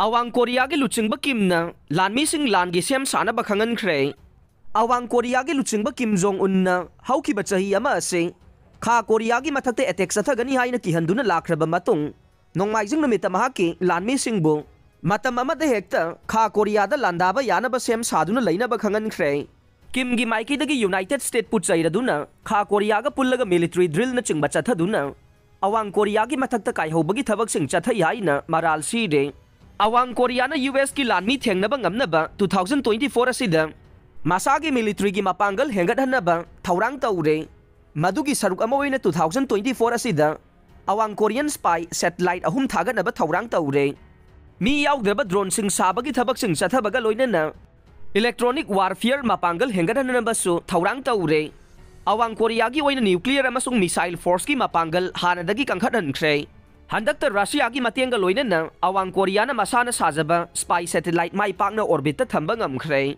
Awang Korea gi luchingba Kim na lanmi sing lan gi sem sana ba khangan khre. Awang Korea gi luchingba Kim Jong Un na hauki ba chahi ama ase kha Korea gi mathakte attack sathagani haina ki handuna lakraba matung nongmai jing numita mahaki lanmi sing bu matam ama de hekta kha Korea da landaba yana ba sem saduna leina ba khangan khre. Kim gi maiki dagi United States put chairaduna kha Korea ga pullaga military drill na chingba chathaduna Awang Korea gi mathakta kai hobagi thabak sing chathai haina maral si de. Awang Korea na US ki lanmi thengnaba ngamnaba 2024 asida masagi military gi mapangal hengathanaba thaurang taure madugi saruk ama oina 2024 asida Awang Korean spy satellite ahum thaganaba thaurang taure mi yaugdraba drone sing sabagi thabak sing chathabaga loinana electronic warfare mapangal hengathanaba su thaurang taure Awang Korea gi oina nuclear amasung missile force ki mapangal hanadagi kangkhathan khre. Handakta Russia ki matenga loinana Awang Korea na masana sajaba spy satellite mai pakna orbit ta thamba ngam khre.